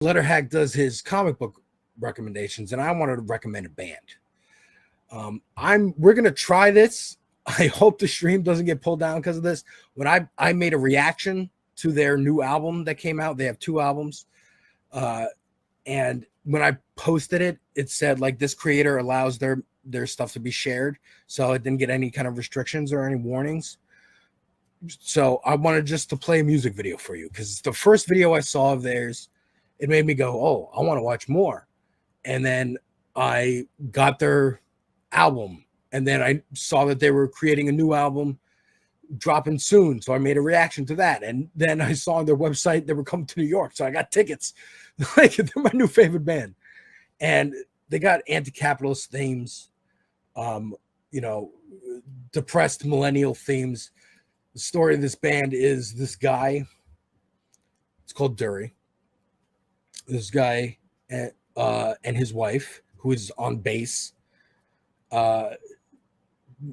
Letterhack does his comic book recommendations, and I wanted to recommend a band. We're gonna try this. I hope the stream doesn't get pulled down because of this. When I made a reaction to their new album that came out, they have 2 albums, and when I posted it, it said like this creator allows their stuff to be shared, so it didn't get any kind of restrictions or any warnings. So I wanted just to play a music video for you because the first video I saw of theirs, it made me go, oh, I want to watch more. And then I got their album, and then I saw that they were creating a new album dropping soon, so I made a reaction to that. And then I saw on their website they were coming to New York, so I got tickets. Like, they're my new favorite band, and they got anti-capitalist themes, depressed millennial themes. The story of this band is this guy, it's called DURRY. This guy and his wife, who is on bass,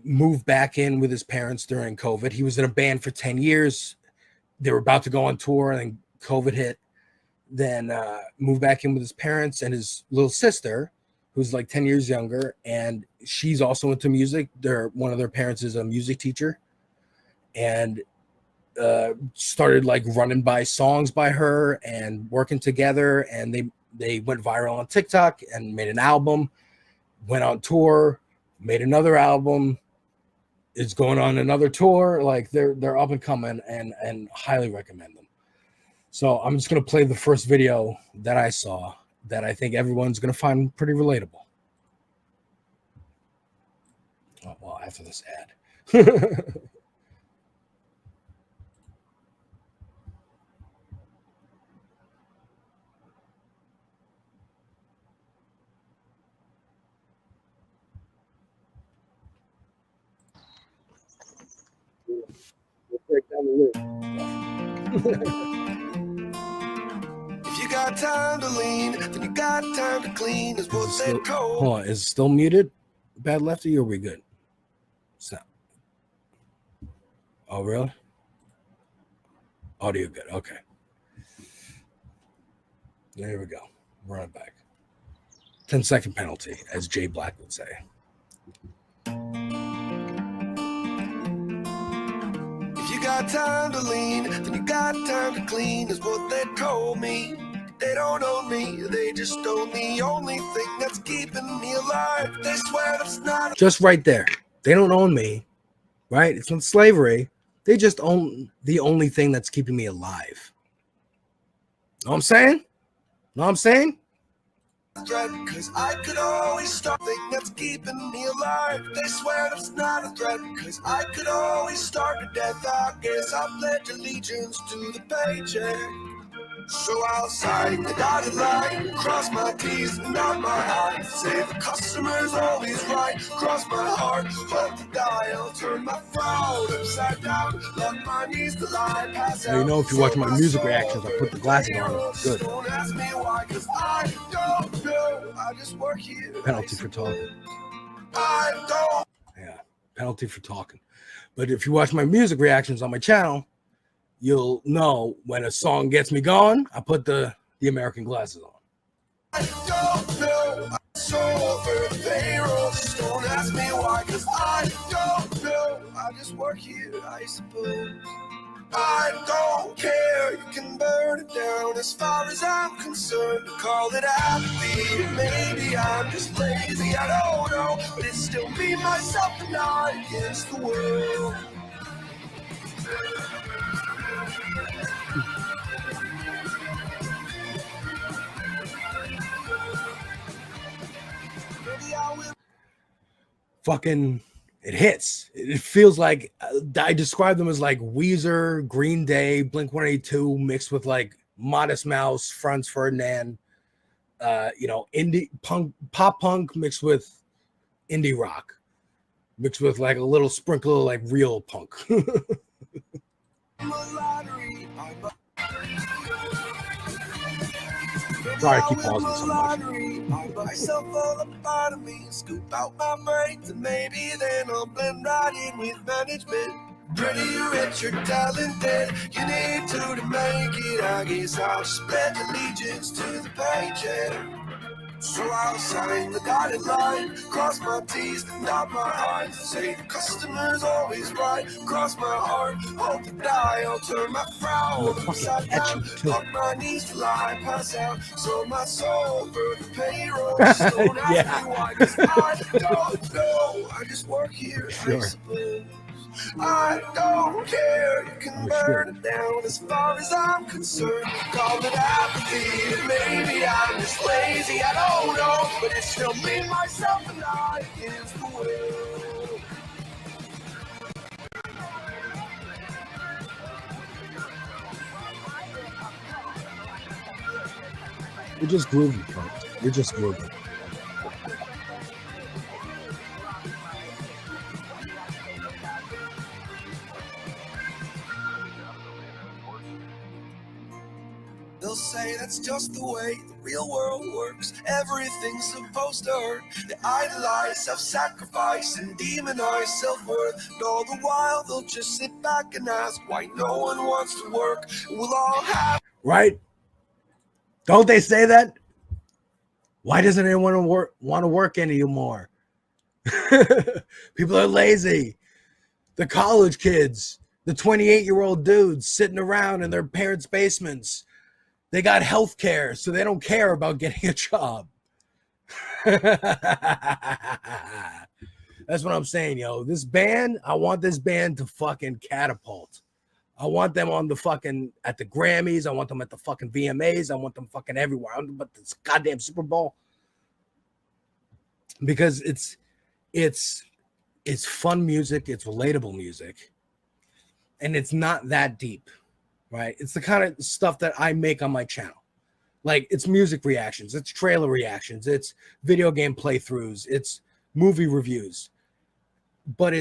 moved back in with his parents during COVID. He was in a band for 10 years. They were about to go on tour, and then COVID hit. Then moved back in with his parents and his little sister, who's like 10 years younger, and she's also into music. One of their parents is a music teacher, and started like running by songs by her and working together, and they went viral on TikTok and made an album, went on tour, made another album, is going on another tour. Like, they're up and coming, and highly recommend them. So I'm just going to play the first video that I saw that I think everyone's going to find pretty relatable. Oh, well, after this ad. We'll break down the list. If you got time to lean, then you got time to clean. Is what they call. Hold on, is it still muted? Bad Lefty, or are we good? So, oh, really? Audio good. Okay. There we go. Run it back. 10-second penalty, as Jay Black would say. If you got time to lean, then you got time to clean. Is what they told me. They don't own me, they just own the only thing that's keeping me alive. They swear it's not. Just right there. They don't own me, right? It's not slavery. They just own the only thing that's keeping me alive. Know what I'm saying? Know what I'm saying? Cause I could always start the thing that's keeping me alive. They swear it's not a threat, cause I could always start to death. I guess I pledge allegiance to the paycheck. So I'll sign the dotted line, cross my T's and dot my I's. Say the customer's always right, cross my heart, hold the dial, turn my phone upside down, lock my knees to lie, pass out. You know, if you watch my music reactions, I put the glasses on. Good. Don't ask me why, cause I don't know. I just work here. Penalty for talking. I don't. Yeah, penalty for talking. But if you watch my music reactions on my channel, you'll know when a song gets me going, I put the American glasses on. I don't know. I'm so over the payroll. Just don't ask me why, cause I don't know. I just work here, I suppose. I don't care, you can burn it down. As far as I'm concerned, call it apathy. Maybe I'm just lazy, I don't know. But it's still me, myself, and I against the world. Fucking, it hits. It feels like, I describe them as like Weezer, Green Day, Blink-182 mixed with like Modest Mouse, Franz Ferdinand, indie punk, pop punk mixed with indie rock, mixed with like a little sprinkle of like real punk. Sorry, I keep pausing so much. Myself all a part of me, scoop out my brains, and maybe then I'll blend right in with management. Pretty rich, you're talented. You need to make it. I guess I'll just pledge allegiance to the paycheck. So I'll sign the dotted line, cross my T's, dot my I's. Say the customer's always right, cross my heart, hope to die. I'll turn my frown upside down, on my knees till I pass out. So my soul for the payroll, just don't ask me why, 'cause I don't know. I just work here, I suppose. I don't care, you can burn it down as far as I'm concerned. Call it apathy, maybe I'm just lazy, I don't know. But it's still me, myself, and I against the will. You're just grooving, folks. You're just grooving. They'll say that's just the way the real world works. Everything's supposed to hurt. They idolize self-sacrifice and demonize self-worth. And all the while they'll just sit back and ask why no one wants to work. We'll all have... Right? Don't they say that? Why doesn't anyone want to work anymore? People are lazy. The college kids, the 28-year-old dudes sitting around in their parents' basements. They got health care, so they don't care about getting a job. That's what I'm saying, yo. This band, I want this band to fucking catapult. I want them on the fucking, at the Grammys. I want them at the fucking VMAs. I want them fucking everywhere. I want them at this goddamn Super Bowl. Because it's fun music. It's relatable music. And it's not that deep. Right? It's the kind of stuff that I make on my channel. Like, it's music reactions, it's trailer reactions, it's video game playthroughs, it's movie reviews. But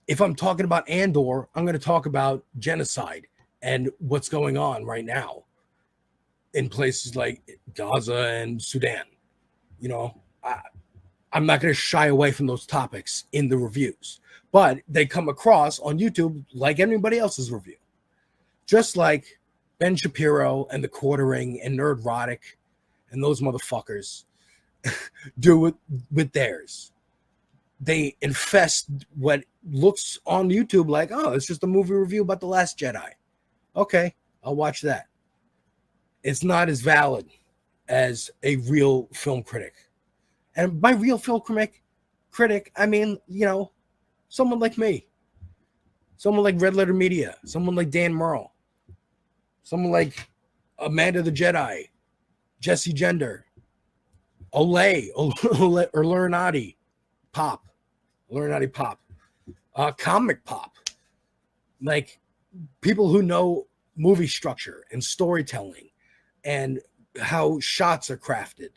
if I'm talking about Andor, I'm going to talk about genocide and what's going on right now in places like Gaza and Sudan. You know, I'm not going to shy away from those topics in the reviews, but they come across on YouTube like anybody else's review. Just like Ben Shapiro and The Quartering and Nerdrotic and those motherfuckers do it with theirs. They infest what looks on YouTube like, oh, it's just a movie review about The Last Jedi. Okay, I'll watch that. It's not as valid as a real film critic. And by real film critic, I mean, you know, someone like me. Someone like Red Letter Media. Someone like Dan Merle. Someone like Amanda the Jedi, Jesse Gender, Olay, or Lurinati Pop, Comic Pop. Like, people who know movie structure and storytelling and how shots are crafted.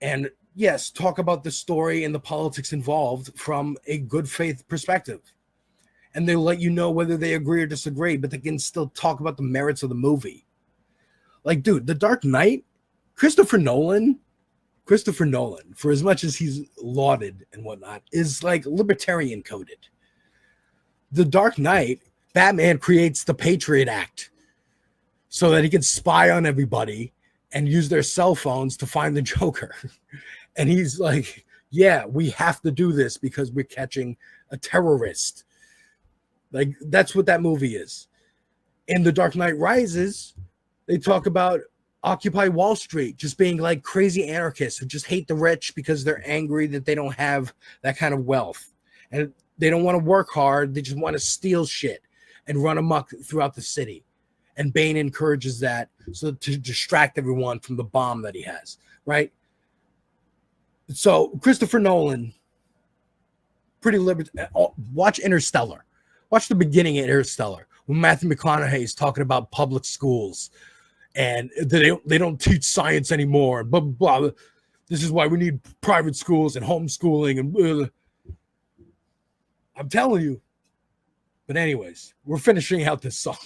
And yes, talk about the story and the politics involved from a good faith perspective. And they'll let you know whether they agree or disagree, but they can still talk about the merits of the movie. Like, dude, The Dark Knight, Christopher Nolan, for as much as he's lauded and whatnot, is like libertarian coded. The Dark Knight, Batman creates the Patriot Act so that he can spy on everybody and use their cell phones to find the Joker. And he's like, yeah, we have to do this because we're catching a terrorist. Like, that's what that movie is. In The Dark Knight Rises, they talk about Occupy Wall Street just being like crazy anarchists who just hate the rich because they're angry that they don't have that kind of wealth. And they don't want to work hard. They just want to steal shit and run amok throughout the city. And Bane encourages that so to distract everyone from the bomb that he has, right? So Christopher Nolan, pretty libertarian. Watch Interstellar. Watch the beginning of Interstellar when Matthew McConaughey is talking about public schools and they don't teach science anymore. Blah, blah, blah. This is why we need private schools and homeschooling and blah. I'm telling you. But anyways, we're finishing out this song.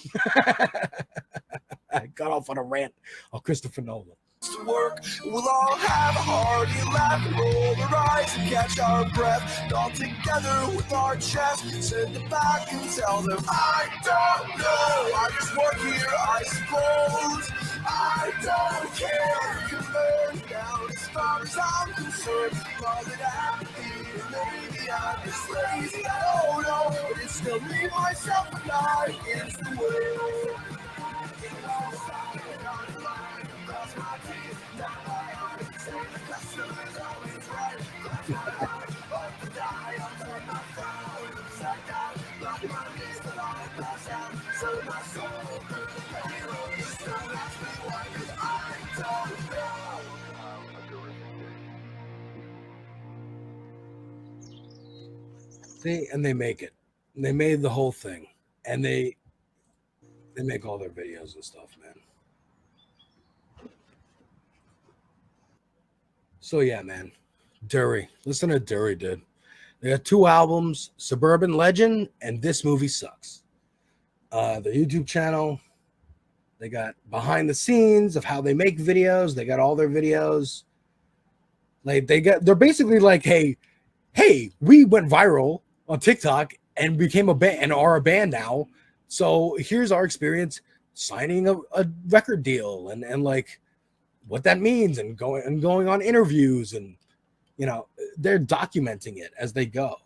I got off on a rant of Christopher Nolan. to work. We'll all have a hearty laugh and roll our eyes and catch our breath. All together with our chest, send it back and tell them, I don't know, I just work here, I suppose. I don't care, you can burn down as far as I'm concerned. Call it apathy, or maybe I'm just lazy, I don't know. But it's still me, myself, and I against the world. See, and they make it. And they made the whole thing, and they make all their videos and stuff, man. So yeah, man, DURRY. Listen to DURRY, dude. They got 2 albums, Suburban Legend and This Movie Sucks. The YouTube channel, they got behind the scenes of how they make videos. They got all their videos. Like they're basically like, hey, we went viral on TikTok and became a band and are a band now. So here's our experience signing a record deal and like what that means and going on interviews, and you know, they're documenting it as they go.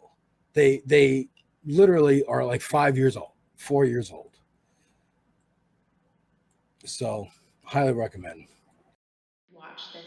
They literally are like 5 years old, 4 years old. So highly recommend. Watch this